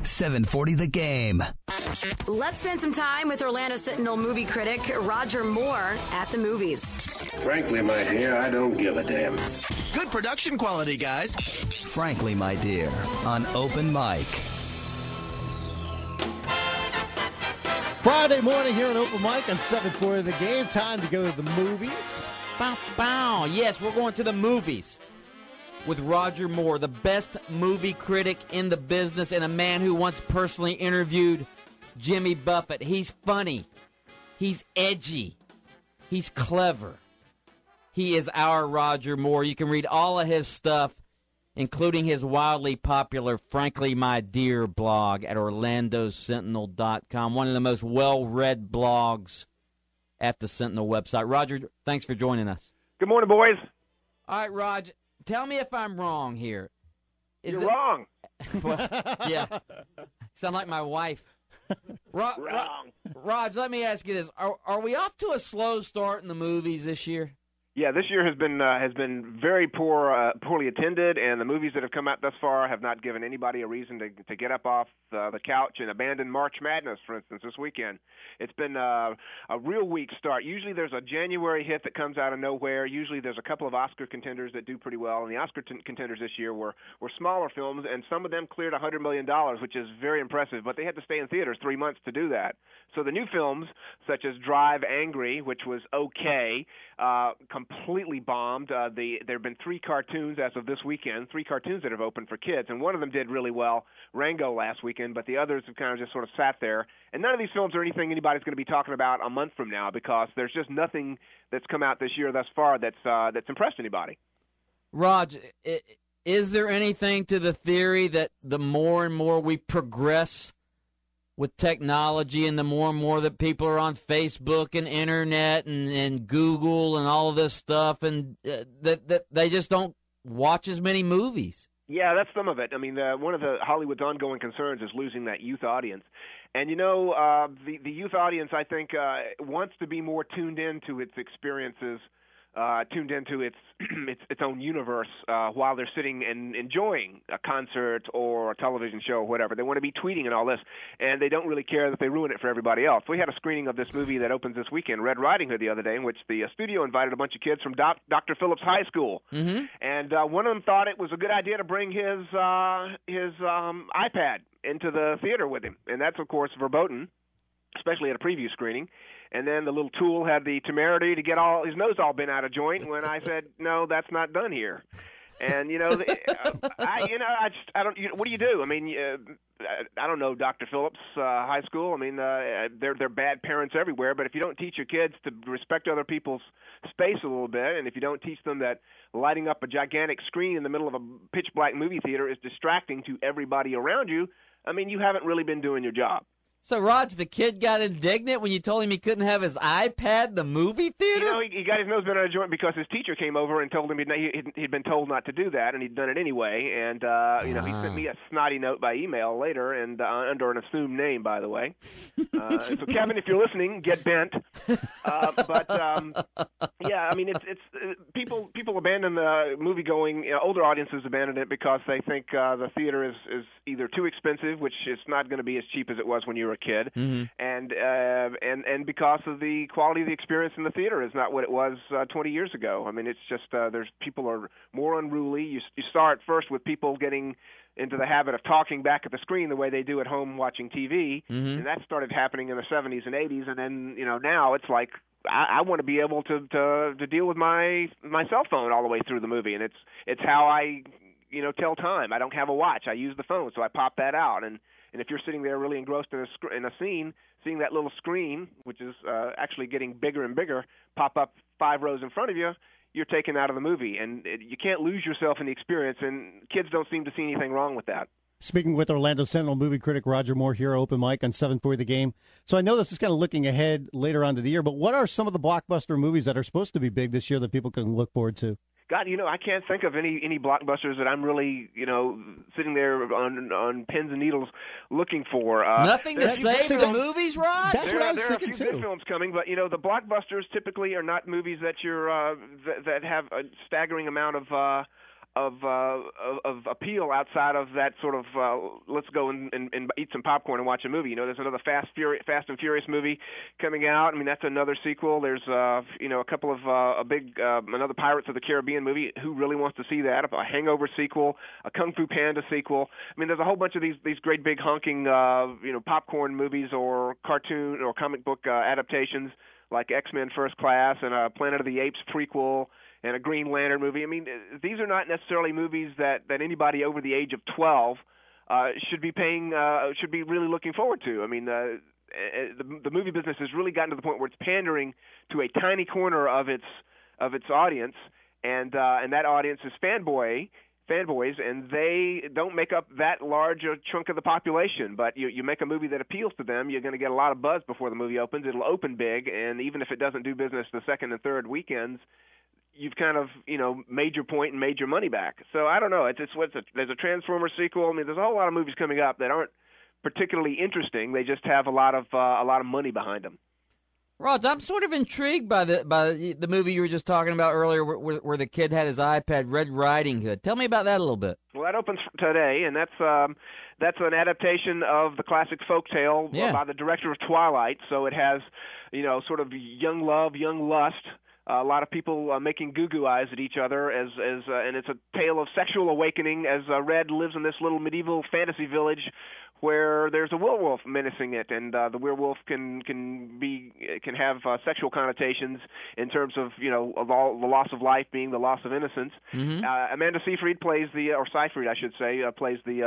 740 The Game. Let's spend some time with Orlando Sentinel movie critic Roger Moore at the movies. Frankly, my dear, I don't give a damn. Good production quality, guys. Frankly, my dear, on Open Mic. Friday morning here on Open Mic on 740 The Game. Time to go to the movies. Bow, bow. Yes, we're going to the movies with Roger Moore, the best movie critic in the business and a man who once personally interviewed Jimmy Buffett. He's funny. He's edgy. He's clever. He is our Roger Moore. You can read all of his stuff, including his wildly popular Frankly My Dear blog at orlandosentinel.com, one of the most well-read blogs at the Sentinel website. Roger, thanks for joining us. Good morning, boys. All right, Roger, tell me if I'm wrong here. You're wrong. Well, yeah, sound like my wife. Wrong. Raj, let me ask you this. Are we off to a slow start in the movies this year? Yeah, this year has been very poorly attended, and the movies that have come out thus far have not given anybody a reason to get up off the couch and abandon March Madness, for instance, this weekend. It's been a real weak start. Usually there's a January hit that comes out of nowhere. Usually there's a couple of Oscar contenders that do pretty well, and the Oscar contenders this year were smaller films, and some of them cleared $100 million, which is very impressive, but they had to stay in theaters 3 months to do that. So the new films, such as Drive Angry, which was okay, completely bombed. There have been 3 cartoons as of this weekend, 3 cartoons that have opened for kids, and one of them did really well, Rango, last weekend, but the others have kind of just sort of sat there. And none of these films are anything anybody's going to be talking about a month from now, because there's just nothing that's come out this year thus far that's impressed anybody. Raj, is there anything to the theory that the more and more we progress with technology and the more and more that people are on Facebook and internet and Google and all of this stuff, and that they just don't watch as many movies? Yeah, that's some of it. I mean, one of the Hollywood's ongoing concerns is losing that youth audience. And, you know, the youth audience, I think, wants to be more tuned into its experiences, tuned into its its own universe while they're sitting and enjoying a concert or a television show or whatever. They want to be tweeting and all this, and they don't really care that they ruin it for everybody else. We had a screening of this movie that opens this weekend, Red Riding Hood, the other day, in which the studio invited a bunch of kids from Dr. Phillips High School. Mm-hmm. And one of them thought it was a good idea to bring his iPad into the theater with him, and that's, of course, verboten, especially at a preview screening. And then the little tool had the temerity to get his nose all bent out of joint when I said, no, that's not done here. And, you know, I don't, what do you do? I mean, I don't know Dr. Phillips High School. I mean, they're bad parents everywhere, but if you don't teach your kids to respect other people's space a little bit, and if you don't teach them that lighting up a gigantic screen in the middle of a pitch-black movie theater is distracting to everybody around you, I mean, you haven't really been doing your job. So, Raj, the kid got indignant when you told him he couldn't have his iPad in the movie theater? You know, he got his nose bent out of joint because his teacher came over and told him he'd been told not to do that, and he'd done it anyway. And, you know, he sent me a snotty note by email later, and under an assumed name, by the way. So, Kevin, if you're listening, get bent. Yeah, I mean, it's people abandon the movie-going. Older audiences abandon it because they think the theater is either too expensive, which it's not going to be as cheap as it was when you were a kid, mm-hmm. and because of the quality of the experience in the theater is not what it was 20 years ago. I mean, it's just people are more unruly. You start first with people getting into the habit of talking back at the screen the way they do at home watching TV, mm-hmm. and that started happening in the 70s and 80s, and then, you know, now it's like I want to be able to deal with my cell phone all the way through the movie, and it's how I, you know, tell time. I don't have a watch. I use the phone, so I pop that out, and if you're sitting there really engrossed in a scene, seeing that little screen, which is actually getting bigger and bigger, pop up 5 rows in front of you, you're taken out of the movie, and you can't lose yourself in the experience, and kids don't seem to see anything wrong with that. Speaking with Orlando Sentinel movie critic Roger Moore here, Open Mic on 740 The Game. So I know this is kind of looking ahead later on to the year, but what are some of the blockbuster movies that are supposed to be big this year that people can look forward to? God, you know, I can't think of any blockbusters that I'm really, you know, sitting there on pins and needles looking for. Nothing to say for the movies, Rod? That's what I was thinking, too. There are a few good films coming, but, you know, the blockbusters typically are not movies that you're that have a staggering amount of appeal outside of that sort of let's go and eat some popcorn and watch a movie. There's another Fast and Furious movie coming out. I mean, that's another sequel. There's a couple of another Pirates of the Caribbean movie. Who really wants to see that? A Hangover sequel, a Kung Fu Panda sequel. I mean, there's a whole bunch of these great big honking popcorn movies or cartoon or comic book adaptations like X-Men First Class and a Planet of the Apes prequel and a Green Lantern movie. I mean, these are not necessarily movies that anybody over the age of 12 should be really looking forward to. I mean, the movie business has really gotten to the point where it's pandering to a tiny corner of its audience, and that audience is fanboys, and they don't make up that large a chunk of the population. But you make a movie that appeals to them, you're going to get a lot of buzz before the movie opens. It'll open big, and even if it doesn't do business the second and third weekends, you've kind of, made your point and made your money back. So I don't know. There's a Transformers sequel. I mean, there's a whole lot of movies coming up that aren't particularly interesting. They just have a lot of money behind them. Rod, I'm sort of intrigued by the movie you were just talking about earlier, where the kid had his iPad, Red Riding Hood. Tell me about that a little bit. Well, that opens today, and that's an adaptation of the classic folktale by the director of Twilight. So it has, sort of young love, young lust. A lot of people making goo-goo eyes at each other, and it's a tale of sexual awakening as Red lives in this little medieval fantasy village where there's a werewolf menacing it, and the werewolf can have sexual connotations in terms of the loss of life being the loss of innocence. Mm-hmm. Amanda Seyfried plays Seyfried, I should say, plays the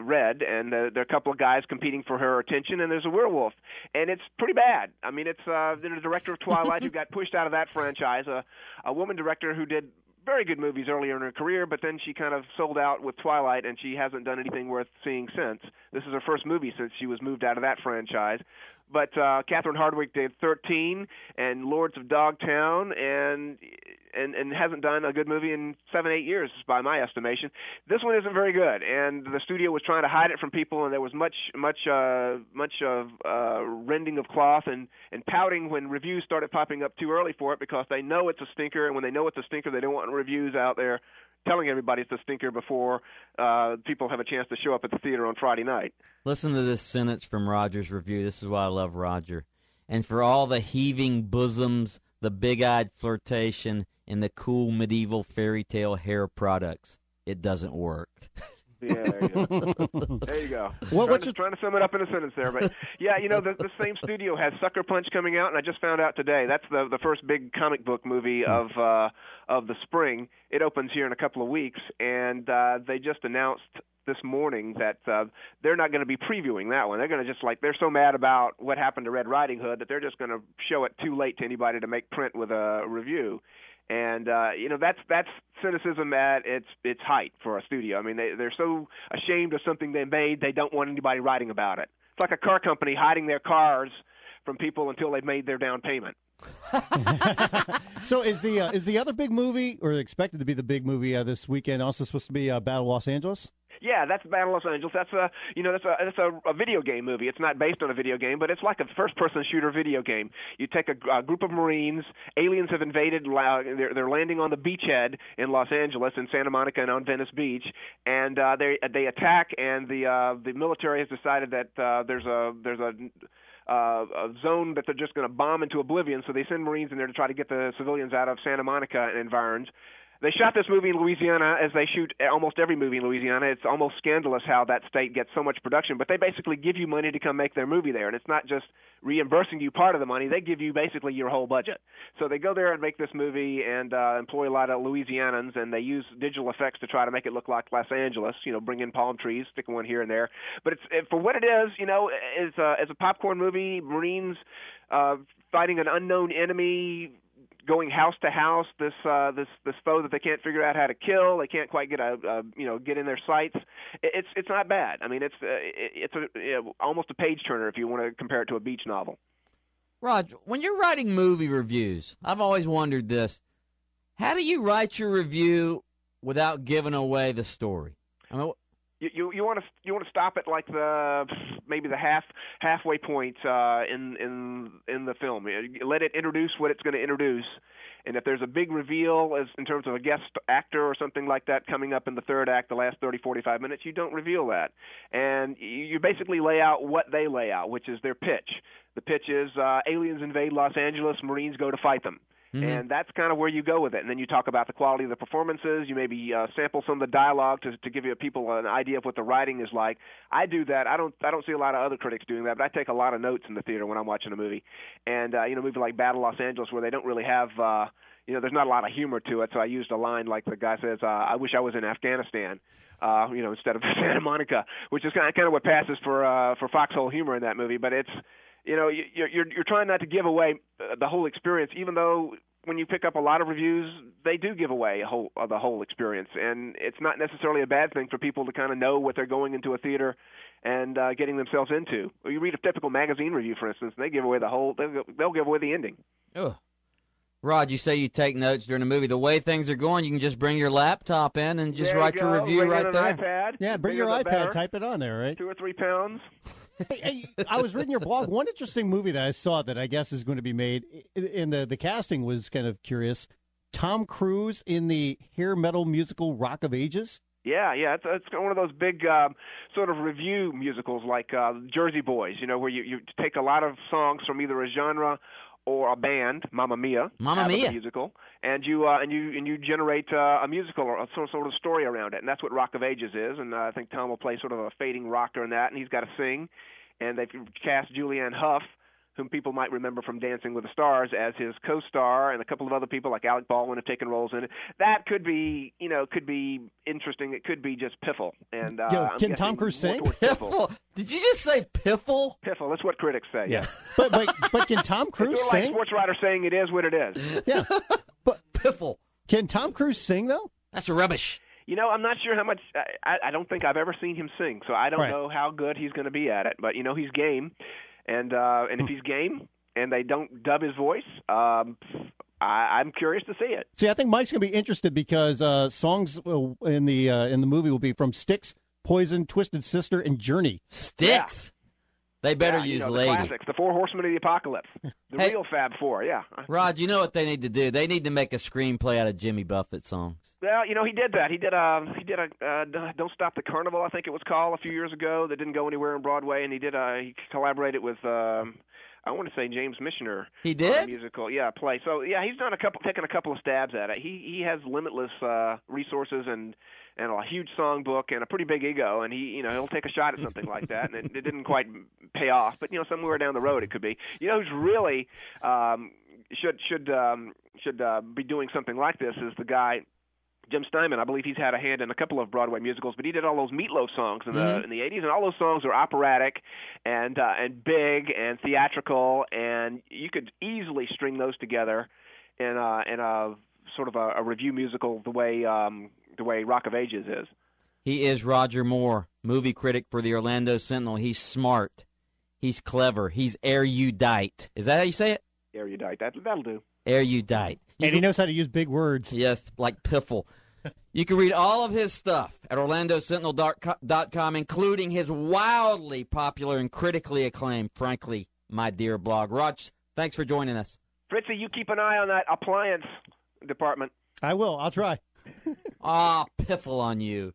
Red, and there are a couple of guys competing for her attention, and there's a werewolf, and it's pretty bad. I mean, it's the director of Twilight who got pushed out of that franchise, a woman director who did very good movies earlier in her career, but then she kind of sold out with Twilight, and she hasn't done anything worth seeing since. This is her first movie since she was moved out of that franchise. But Catherine Hardwicke did 13 and Lords of Dogtown, and hasn't done a good movie in 7-8 years, by my estimation. This one isn't very good, and the studio was trying to hide it from people, and there was much rending of cloth and pouting when reviews started popping up too early for it, because they know it's a stinker, and when they know it's a stinker, they don't want reviews out there telling everybody it's a stinker before people have a chance to show up at the theater on Friday night. Listen to this sentence from Roger's review. This is why I love Roger. And for all the heaving bosoms, the big-eyed flirtation, and the cool medieval fairy tale hair products, it doesn't work. Yeah, there you go. There you go. Trying to sum it up in a sentence there, but yeah, the same studio has Sucker Punch coming out, and I just found out today that's the first big comic book movie of the spring. It opens here in a couple of weeks, and they just announced this morning that they're not going to be previewing that one. They're going to they're so mad about what happened to Red Riding Hood that they're just going to show it too late to anybody to make print with a review. And that's cynicism at its height for a studio. I mean, they're so ashamed of something they made, they don't want anybody writing about it. It's like a car company hiding their cars from people until they've made their down payment. So is the other big movie, or expected to be the big movie this weekend, also supposed to be Battle Los Angeles? Yeah, that's Battle Los Angeles. That's a video game movie. It's not based on a video game, but it's like a first-person shooter video game. You take a group of Marines. Aliens have invaded. They're landing on the beachhead in Los Angeles, in Santa Monica, and on Venice Beach, and they attack. And the military has decided that there's a zone that they're just going to bomb into oblivion. So they send Marines in there to try to get the civilians out of Santa Monica and environs. They shot this movie in Louisiana, as they shoot almost every movie in Louisiana. It's almost scandalous how that state gets so much production, but they basically give you money to come make their movie there, and it's not just reimbursing you part of the money. They give you basically your whole budget. So they go there and make this movie and employ a lot of Louisianans, and they use digital effects to try to make it look like Los Angeles, bring in palm trees, stick one here and there. But for what it is, as a popcorn movie, Marines fighting an unknown enemy, going house to house, this foe that they can't figure out how to kill. They can't quite get get in their sights. It's not bad. I mean, it's almost a page turner if you want to compare it to a beach novel. Rod, when you're writing movie reviews, I've always wondered this: how do you write your review without giving away the story? I mean, You want to stop at like maybe the halfway point in the film. Let it introduce what it's going to introduce, and if there's a big reveal as in terms of a guest actor or something like that coming up in the third act, the last 30-45 minutes, you don't reveal that, and you basically lay out what they lay out, which is their pitch. The pitch is aliens invade Los Angeles, Marines go to fight them. Mm-hmm. And that's kind of where you go with it. And then you talk about the quality of the performances. You maybe sample some of the dialogue to give people an idea of what the writing is like. I do that. I don't see a lot of other critics doing that, but I take a lot of notes in the theater when I'm watching a movie. And movie like Battle Los Angeles, where they don't really have there's not a lot of humor to it. So I used a line like the guy says, "I wish I was in Afghanistan." Instead of Santa Monica, which is kind of what passes for foxhole humor in that movie. But it's you're trying not to give away the whole experience, even though when you pick up a lot of reviews, they do give away the whole experience, and it's not necessarily a bad thing for people to kind of know what they're going into a theater and getting themselves into. You read a typical magazine review, for instance, and they give away they'll give away the ending. Oh. Rod, you say you take notes during a movie. The way things are going, you can just bring your laptop in and just write your review right there. iPad. Yeah, bring your iPad, type it on there, right? 2 or 3 pounds. Hey, I was reading your blog. One interesting movie that I saw that I guess is going to be made, and the casting was kind of curious. Tom Cruise in the hair metal musical Rock of Ages. Yeah, it's one of those big sort of review musicals like Jersey Boys, where you take a lot of songs from either a genre or a band, Mamma Mia, musical, and you generate a musical or some sort of story around it, and that's what Rock of Ages is. And I think Tom will play sort of a fading rocker in that, and he's got to sing. And they've cast Julianne Hough, whom people might remember from Dancing with the Stars, as his co-star, and a couple of other people like Alec Baldwin have taken roles in it. That could be interesting. It could be just piffle. And can Tom Cruise sing? Piffle? Did you just say piffle? Piffle. That's what critics say. Yeah. but can Tom Cruise it's sing? Like sports writers saying it is what it is. Yeah. But piffle. Can Tom Cruise sing though? That's rubbish. I'm not sure how much. I don't think I've ever seen him sing, so I don't know how good he's going to be at it. But he's game. And if he's game and they don't dub his voice, I'm curious to see it. See, I think Mike's going to be interested because songs in the movie will be from Styx, Poison, Twisted Sister, and Journey. Styx? Yeah. They better use the Lady. Classics, the 4 Horsemen of the Apocalypse, the real Fab Four, yeah. Rod, you know what they need to do? They need to make a screenplay out of Jimmy Buffett songs. Well, he did that. He did a Don't Stop the Carnival, I think it was called, a few years ago. That didn't go anywhere on Broadway, and he collaborated with I want to say James Michener. He did? Musical, play. So he's taken a couple of stabs at it. He has limitless resources and a huge songbook and a pretty big ego, and he'll take a shot at something like that, and it didn't quite pay off. But somewhere down the road it could be. Who's really should be doing something like this is the guy Jim Steinman. I believe he's had a hand in a couple of Broadway musicals, but he did all those Meatloaf songs in the 80s, and all those songs are operatic and big and theatrical, and you could easily string those together in a sort of a review musical the way Rock of Ages is. He is Roger Moore, movie critic for the Orlando Sentinel. He's smart. He's clever. He's erudite. Is that how you say it? Erudite. That'll do. Erudite. And he knows how to use big words. Yes, like piffle. You can read all of his stuff at OrlandoSentinel.com, including his wildly popular and critically acclaimed, Frankly, My Dear blog. Rog, thanks for joining us. Fritzy, you keep an eye on that appliance department. I will. I'll try. Piffle on you.